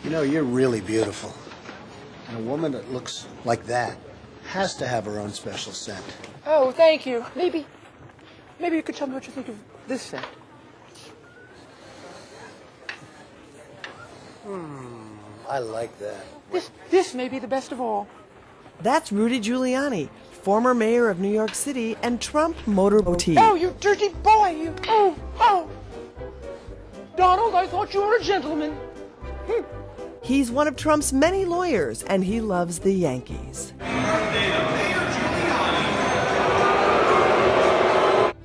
You know, you're really beautiful. And a woman that looks like that has to have her own special scent. Oh, thank you. Maybe you could tell me what you think of this scent. I like that. This may be the best of all. That's Rudy Giuliani, former mayor of New York City and Trump motorboatee. Oh, you dirty boy, you. Oh. Donald, I thought you were a gentleman. He's one of Trump's many lawyers, and he loves the Yankees.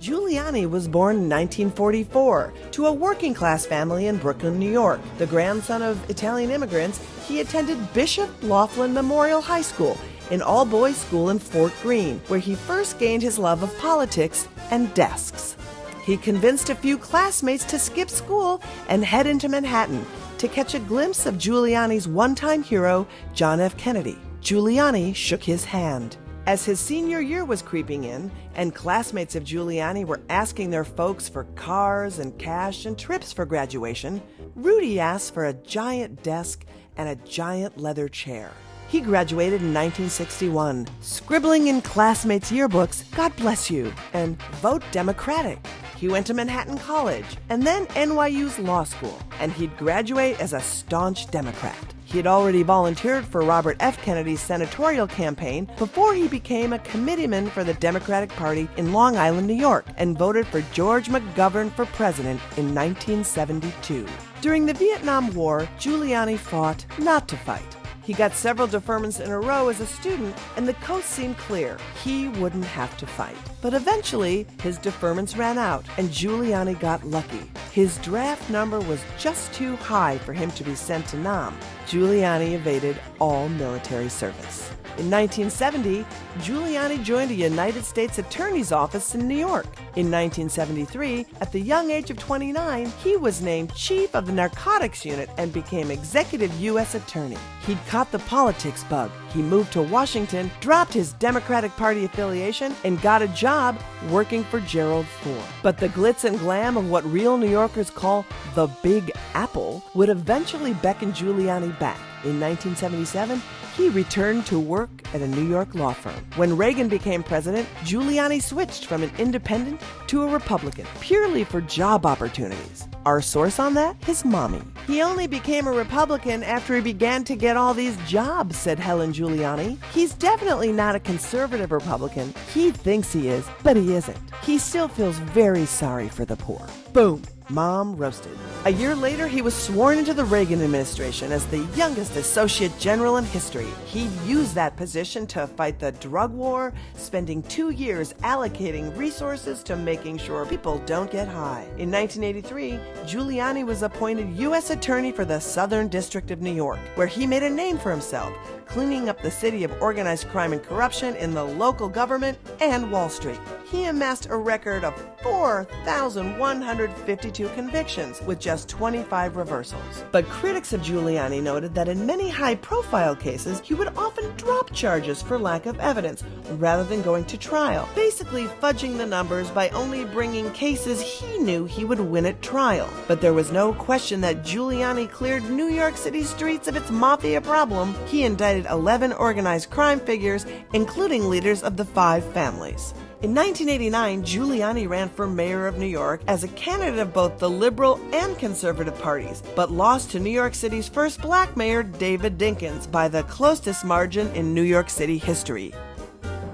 Giuliani was born in 1944 to a working-class family in Brooklyn, New York. The grandson of Italian immigrants, he attended Bishop Laughlin Memorial High School, an all-boys school in Fort Greene, where he first gained his love of politics and desks. He convinced a few classmates to skip school and head into Manhattan to catch a glimpse of Giuliani's one-time hero, John F. Kennedy. Giuliani shook his hand. As his senior year was creeping in, and classmates of Giuliani were asking their folks for cars and cash and trips for graduation, Rudy asked for a giant desk and a giant leather chair. He graduated in 1961, scribbling in classmates' yearbooks, "God bless you," and "Vote Democratic." He went to Manhattan College and then NYU's law school, and he'd graduate as a staunch Democrat. He had already volunteered for Robert F. Kennedy's senatorial campaign before he became a committeeman for the Democratic Party in Long Island, New York, and voted for George McGovern for president in 1972. During the Vietnam War, Giuliani fought not to fight. He got several deferments in a row as a student, and the coast seemed clear. He wouldn't have to fight. But eventually, his deferments ran out, and Giuliani got lucky. His draft number was just too high for him to be sent to Nam. Giuliani evaded all military service. In 1970, Giuliani joined a United States Attorney's Office in New York. In 1973, at the young age of 29, he was named chief of the narcotics unit and became executive U.S. attorney. He'd caught the politics bug. He moved to Washington, dropped his Democratic Party affiliation, and got a job working for Gerald Ford. But the glitz and glam of what real New Yorkers call the Big Apple would eventually beckon Giuliani back. In 1977, he returned to work at a New York law firm. When Reagan became president, Giuliani switched from an independent to a Republican, purely for job opportunities. Our source on that? His mommy. He only became a Republican after he began to get all these jobs, said Helen Giuliani. He's definitely not a conservative Republican. He thinks he is, but he isn't. He still feels very sorry for the poor. Boom. Mom roasted. A year later, he was sworn into the Reagan administration as the youngest associate general in history. He used that position to fight the drug war, spending 2 years allocating resources to making sure people don't get high. In 1983, Giuliani was appointed U.S. Attorney for the Southern District of New York, where he made a name for himself, cleaning up the city of organized crime and corruption in the local government and Wall Street. He amassed a record of 4,152 convictions with just 25 reversals. But critics of Giuliani noted that in many high-profile cases, he would often drop charges for lack of evidence rather than going to trial, basically fudging the numbers by only bringing cases he knew he would win at trial. But there was no question that Giuliani cleared New York City streets of its mafia problem. He indicted 11 organized crime figures, including leaders of the Five Families. In 1989, Giuliani ran for mayor of New York as a candidate of both the liberal and conservative parties, but lost to New York City's first black mayor, David Dinkins, by the closest margin in New York City history.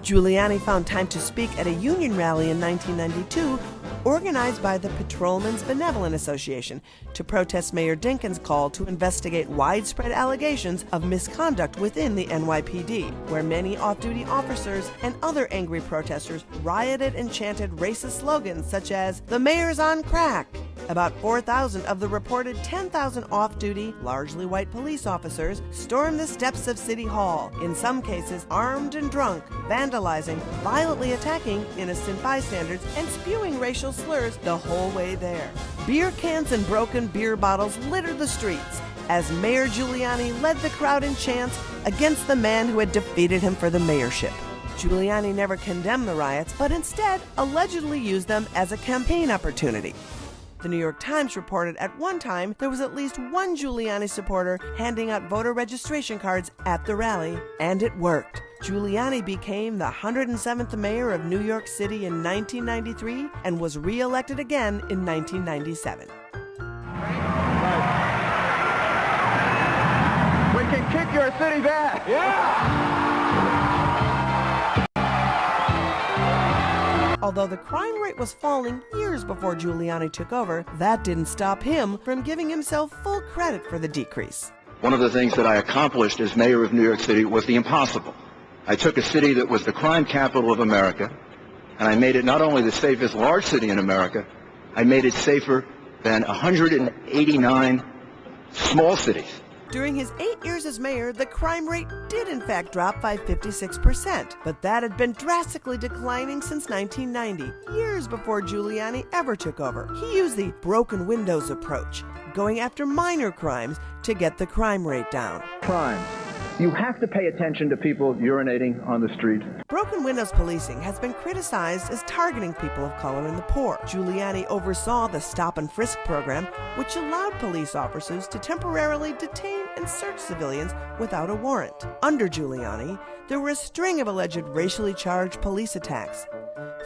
Giuliani found time to speak at a union rally in 1992, organized by the Patrolmen's Benevolent Association, to protest Mayor Dinkins' call to investigate widespread allegations of misconduct within the NYPD, where many off-duty officers and other angry protesters rioted and chanted racist slogans such as, "The mayor's on crack." About 4,000 of the reported 10,000 off-duty, largely white police officers stormed the steps of City Hall, in some cases armed and drunk, vandalizing, violently attacking innocent bystanders, and spewing racial slurs the whole way there. Beer cans and broken beer bottles littered the streets as Mayor Giuliani led the crowd in chants against the man who had defeated him for the mayorship. Giuliani never condemned the riots, but instead allegedly used them as a campaign opportunity. The New York Times reported at one time there was at least one Giuliani supporter handing out voter registration cards at the rally, and it worked. Giuliani became the 107th mayor of New York City in 1993 and was re-elected again in 1997. We can kick your city back. Yeah! Although the crime rate was falling years before Giuliani took over, that didn't stop him from giving himself full credit for the decrease. One of the things that I accomplished as mayor of New York City was the impossible. I took a city that was the crime capital of America, and I made it not only the safest large city in America, I made it safer than 189 small cities. During his 8 years as mayor, the crime rate did in fact drop by 56%, but that had been drastically declining since 1990, years before Giuliani ever took over. He used the broken windows approach, going after minor crimes to get the crime rate down. Crimes. You have to pay attention to people urinating on the street. Broken windows policing has been criticized as targeting people of color and the poor. Giuliani oversaw the stop and frisk program, which allowed police officers to temporarily detain and search civilians without a warrant. Under Giuliani, there were a string of alleged racially charged police attacks.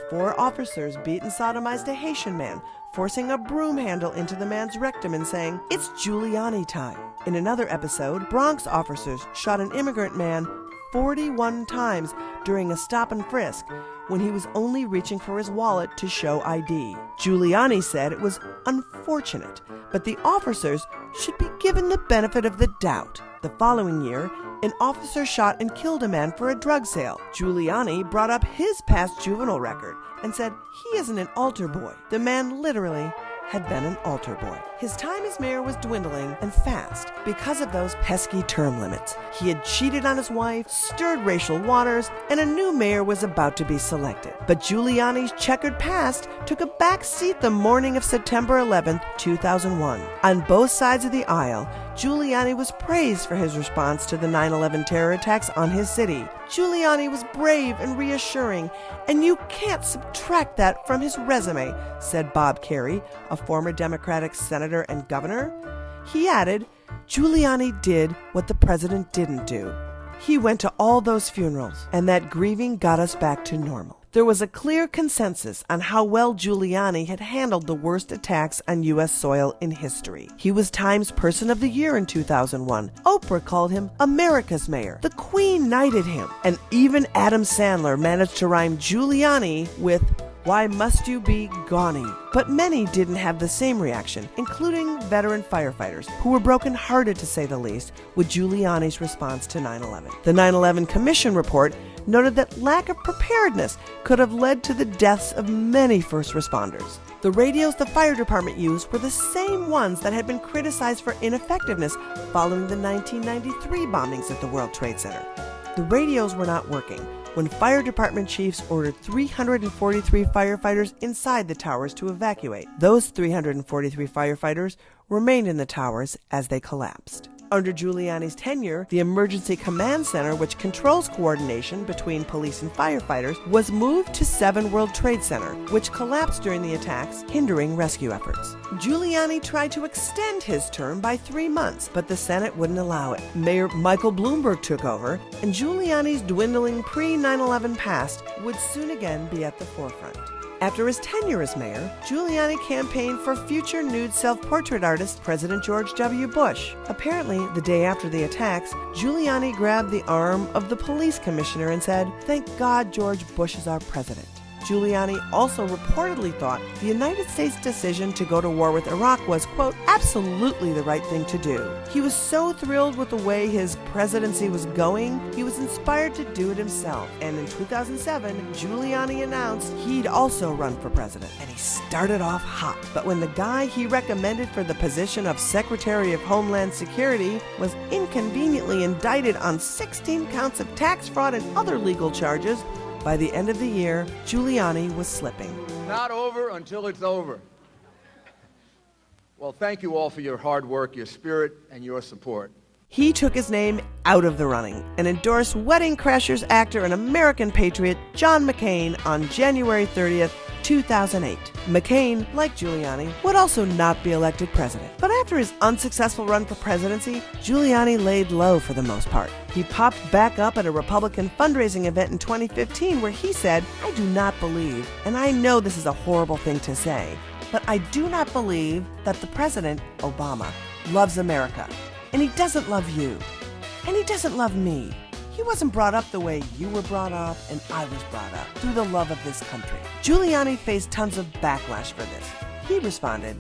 4 officers beat and sodomized a Haitian man, forcing a broom handle into the man's rectum and saying, "It's Giuliani time." In another episode, Bronx officers shot an immigrant man 41 times during a stop and frisk when he was only reaching for his wallet to show ID. Giuliani said it was unfortunate, but the officers should be given the benefit of the doubt. The following year, an officer shot and killed a man for a drug sale. Giuliani brought up his past juvenile record and said he isn't an altar boy. The man literally had been an altar boy. His time as mayor was dwindling, and fast, because of those pesky term limits. He had cheated on his wife, stirred racial waters, and a new mayor was about to be selected. But Giuliani's checkered past took a back seat the morning of September 11, 2001. On both sides of the aisle, Giuliani was praised for his response to the 9/11 terror attacks on his city. Giuliani was brave and reassuring, and you can't subtract that from his resume, said Bob Kerrey, a former Democratic senator and governor. He added, Giuliani did what the president didn't do. He went to all those funerals, and that grieving got us back to normal. There was a clear consensus on how well Giuliani had handled the worst attacks on U.S. soil in history. He was Time's Person of the Year in 2001. Oprah called him America's mayor. The Queen knighted him. And even Adam Sandler managed to rhyme Giuliani with "Why must you be Gonnie?" But many didn't have the same reaction, including veteran firefighters, who were brokenhearted to say the least with Giuliani's response to 9/11. The 9/11 Commission report noted that lack of preparedness could have led to the deaths of many first responders. The radios the fire department used were the same ones that had been criticized for ineffectiveness following the 1993 bombings at the World Trade Center. The radios were not working when fire department chiefs ordered 343 firefighters inside the towers to evacuate. Those 343 firefighters remained in the towers as they collapsed. Under Giuliani's tenure, the Emergency Command Center, which controls coordination between police and firefighters, was moved to 7 World Trade Center, which collapsed during the attacks, hindering rescue efforts. Giuliani tried to extend his term by 3 months, but the Senate wouldn't allow it. Mayor Michael Bloomberg took over, and Giuliani's dwindling pre-9/11 past would soon again be at the forefront. After his tenure as mayor, Giuliani campaigned for future nude self-portrait artist President George W. Bush. Apparently, the day after the attacks, Giuliani grabbed the arm of the police commissioner and said, "Thank God George Bush is our president." Giuliani also reportedly thought the United States' decision to go to war with Iraq was, quote, absolutely the right thing to do. He was so thrilled with the way his presidency was going, he was inspired to do it himself. And in 2007, Giuliani announced he'd also run for president. And he started off hot. But when the guy he recommended for the position of Secretary of Homeland Security was inconveniently indicted on 16 counts of tax fraud and other legal charges, by the end of the year, Giuliani was slipping. Not over until it's over. Well, thank you all for your hard work, your spirit, and your support. He took his name out of the running and endorsed Wedding Crashers actor and American patriot John McCain on January 30th, 2008. McCain, like Giuliani, would also not be elected president. But after his unsuccessful run for presidency, Giuliani laid low for the most part. He popped back up at a Republican fundraising event in 2015 where he said, "I do not believe, and I know this is a horrible thing to say, but I do not believe that the president, Obama, loves America. And he doesn't love you. And he doesn't love me. He wasn't brought up the way you were brought up and I was brought up, through the love of this country." Giuliani faced tons of backlash for this. He responded,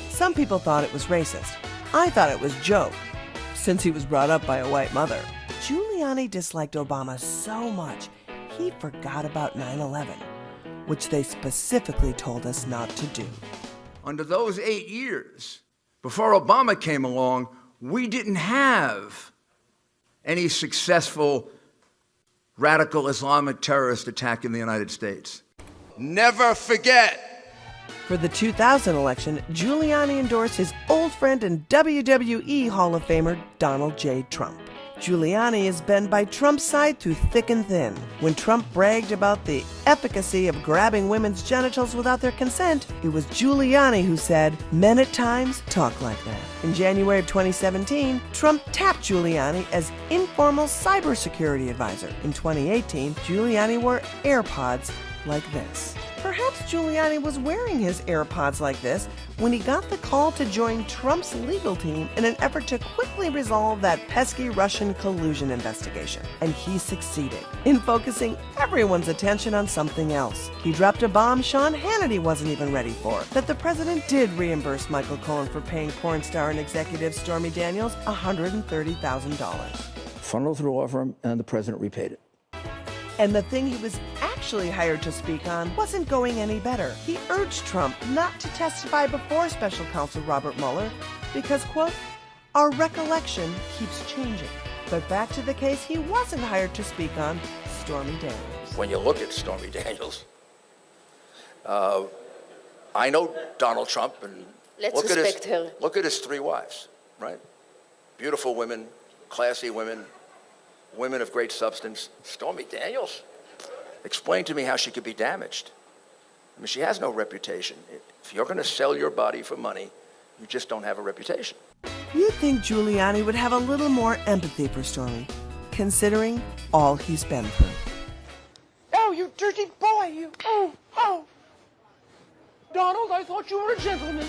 "Some people thought it was racist. I thought it was joke, since he was brought up by a white mother." Giuliani disliked Obama so much, he forgot about 9/11, which they specifically told us not to do. Under those 8 years, before Obama came along, we didn't have any successful radical Islamic terrorist attack in the United States. Never forget. For the 2000 election, Giuliani endorsed his old friend and WWE Hall of Famer Donald J. Trump. Giuliani has been by Trump's side through thick and thin. When Trump bragged about the efficacy of grabbing women's genitals without their consent, it was Giuliani who said, "Men at times talk like that." In January of 2017, Trump tapped Giuliani as informal cybersecurity advisor. In 2018, Giuliani wore AirPods like this. Perhaps Giuliani was wearing his AirPods like this when he got the call to join Trump's legal team in an effort to quickly resolve that pesky Russian collusion investigation. And he succeeded in focusing everyone's attention on something else. He dropped a bomb Sean Hannity wasn't even ready for, that the president did reimburse Michael Cohen for paying porn star and executive Stormy Daniels $130,000. Funneled through law firm, and the president repaid it. And the thing he was actually hired to speak on wasn't going any better. He urged Trump not to testify before special counsel Robert Mueller because, quote, "our recollection keeps changing." But back to the case he wasn't hired to speak on, Stormy Daniels. When you look at Stormy Daniels, I know Donald Trump, and look at his 3 wives, right? Beautiful women, classy women, women of great substance. Stormy Daniels, explain to me how she could be damaged. I mean, she has no reputation. If you're going to sell your body for money, you just don't have a reputation. You'd think Giuliani would have a little more empathy for Stormy, considering all he's been through. Oh, you dirty boy, you. Oh. Donald, I thought you were a gentleman.